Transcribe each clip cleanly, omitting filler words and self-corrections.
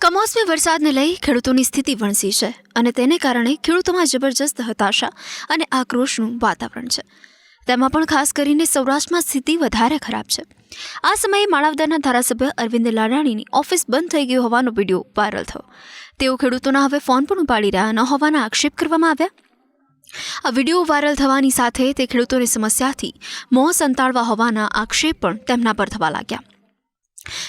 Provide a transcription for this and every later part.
કમોસમી વરસાદને લઈ ખેડૂતોની સ્થિતિ વણસી છે અને તેને કારણે ખેડૂતોમાં જબરજસ્ત હતાશા અને આક્રોશનું વાતાવરણ છે. તેમાં પણ ખાસ કરીને સૌરાષ્ટ્રમાં સ્થિતિ વધારે ખરાબ છે. આ સમયે માણાવદરના ધારાસભ્ય અરવિંદ લાડાણીની ઓફિસ બંધ થઈ ગઈ હોવાનો વિડીયો વાયરલ થયો. તેઓ ખેડૂતોના હવે ફોન પણ ઉપાડી રહ્યા ન હોવાના આક્ષેપ કરવામાં આવ્યા. આ વિડીયો વાયરલ થવાની સાથે તે ખેડૂતોની સમસ્યાથી મોં સંતાડવા હોવાના આક્ષેપ પણ તેમના પર થવા લાગ્યા.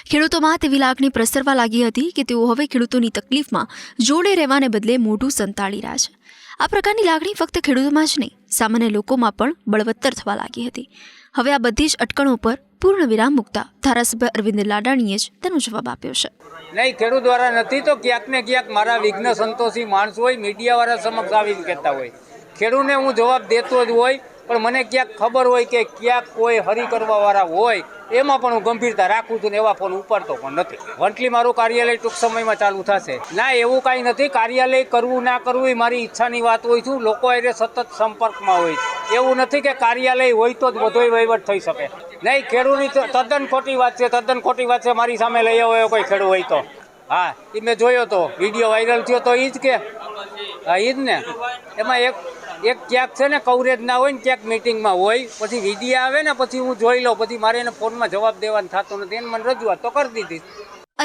ખેડૂતોમાં તેવી લાગણી પ્રસરવા લાગી હતી કે તેઓ હવે ખેડૂતોની તકલીફમાં જોડે રહેવાને બદલે મોઢું સંતાડી રહ્યા છે. આ પ્રકારની લાગણી ફક્ત ખેડૂતોમાં જ નહીં, સામાન્ય લોકોમાં પણ બળવત્તર થવા લાગી હતી. હવે આ બધી જ અટકણો પર પૂર્ણ વિરામ મૂકતા ધારાસભ્ય અરવિંદ લાડાણીએ જ તેનો જવાબ આપ્યો છે. નહીં, ખેડૂત દ્વારા નથી તો ક્યાંક ને ક્યાંક મારા વિઘ્ન સંતોષી માણસો હોય, મીડિયાવાળા સમક્ષ આવીને કહેતા હોય. ખેડૂતને હું જવાબ દેતો જ હોય, પણ મને ક્યાંક ખબર હોય કે ક્યાંક કોઈ હરી કરવાવાળા હોય, એમાં પણ હું ગંભીરતા રાખું છું ને એવા ફોન ઉપાડતો પણ નથી. વંટલી મારું કાર્યાલય ટૂંક સમયમાં ચાલુ થશે. ના, એવું કાંઈ નથી. કાર્યાલય કરવું ના કરવું એ મારી ઈચ્છાની વાત હોય છું. લોકો એ સતત સંપર્કમાં હોય. એવું નથી કે કાર્યાલય હોય તો જ બધોય વહીવટ થઈ શકે. નહીં, ખેડૂતની તદ્દન ખોટી વાત છે, તદ્દન ખોટી વાત છે. મારી સામે લઈ આવ્યો કોઈ ખેડૂત હોય તો હા, એ મેં જોયો તો વિડીયો વાયરલ થયો તો એ જ કે હા, એ જ ને. એમાં એક ક્યાંક છે ને કવરેજ ના હોય ને ક્યાંક મિટિંગમાં હોય, પછી વિડીયો આવે ને પછી હું જોઈ લઉં, પછી મારે એને ફોનમાં જવાબ દેવાનું થતું નથી. એને મને રજૂઆત તો કરી દીધી.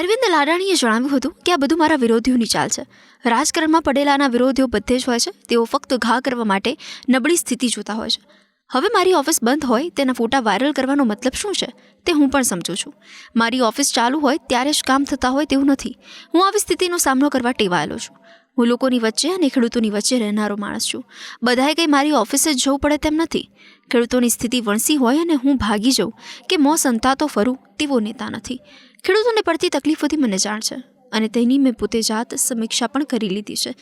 અરવિંદ લાડાણીએ જણાવ્યું હતું કે આ બધું મારા વિરોધીઓની ચાલ છે. રાજકારણમાં પડેલાના વિરોધીઓ બધે જ હોય છે. તેઓ ફક્ત ઘા કરવા માટે નબળી સ્થિતિ જોતા હોય છે. હવે મારી ઓફિસ બંધ હોય તેના ફોટા વાયરલ કરવાનો મતલબ શું છે તે હું પણ સમજું છું. મારી ઓફિસ ચાલુ હોય ત્યારે જ કામ થતા હોય તેવું નથી. હું આવી સ્થિતિનો સામનો કરવા ટેવાયેલો છું. હું લોકોની વચ્ચે અને ખેડૂતોની વચ્ચે રહેનારો માણસ છું. બધાએ કંઈ મારી ઓફિસે જ જવું પડે તેમ નથી. ખેડૂતોની સ્થિતિ વણસી હોય અને હું ભાગી જાઉં કે મોં સંતાતો ફરું તેવો નેતા નથી. ખેડૂતોને પડતી તકલીફોથી મને જાણ છે અને તેની મેં પોતે જાત સમીક્ષા પણ કરી લીધી છે.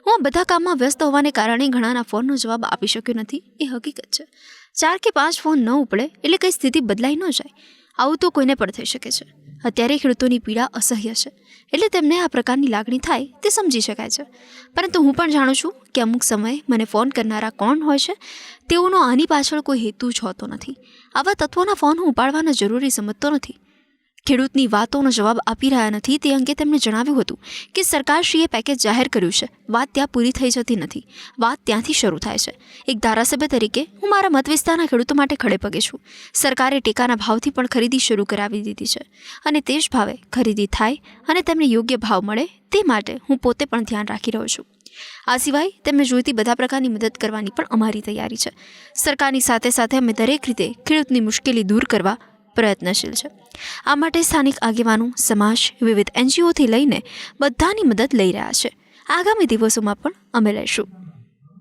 હું આ બધા કામમાં વ્યસ્ત હોવાને કારણે ઘણાના ફોનનો જવાબ આપી શક્યો નથી, એ હકીકત છે. 4 કે 5 ફોન ન ઉપડે એટલે કંઈ સ્થિતિ બદલાઈ ન જાય. આવું તો કોઈને પણ થઈ શકે છે. અત્યારે ખેડૂતોની પીડા અસહ્ય છે, એટલે તેમને આ પ્રકારની લાગણી થાય તે સમજી શકાય છે. પરંતુ હું પણ જાણું છું કે અમુક સમયે મને ફોન કરનારા કોણ હોય છે તેઓનો આની પાછળ કોઈ હેતુ જ હોતો નથી. આવા તત્વોના ફોન હું ઉપાડવાના જરૂરી સમજતો નથી. ખેડૂતની વાતોનો જવાબ આપી રહ્યા નથી તે અંગે તેમણે જણાવ્યું હતું કે સરકારશ્રીએ પેકેજ જાહેર કર્યું છે. વાત ત્યાં પૂરી થઈ જતી નથી, વાત ત્યાંથી શરૂ થાય છે. એક ધારાસભ્ય તરીકે હું મારા મત વિસ્તારના ખેડૂતો માટે ખડે પગે છું. સરકારે ટેકાના ભાવથી પણ ખરીદી શરૂ કરાવી દીધી છે અને તે જ ભાવે ખરીદી થાય અને તેમને યોગ્ય ભાવ મળે તે માટે હું પોતે પણ ધ્યાન રાખી રહ્યો છું. આ સિવાય તેમને જોઈતી બધા પ્રકારની મદદ કરવાની પણ અમારી તૈયારી છે. સરકારની સાથે સાથે અમે દરેક રીતે ખેડૂતની મુશ્કેલી દૂર કરવા પ્રયત્નશીલ છે. આ માટે સ્થાનિક આગેવાનો, સમાજ, વિવિધ NGOથી લઈને બધાની મદદ લઈ રહ્યા છે. આગામી દિવસોમાં પણ અમે લઈશું.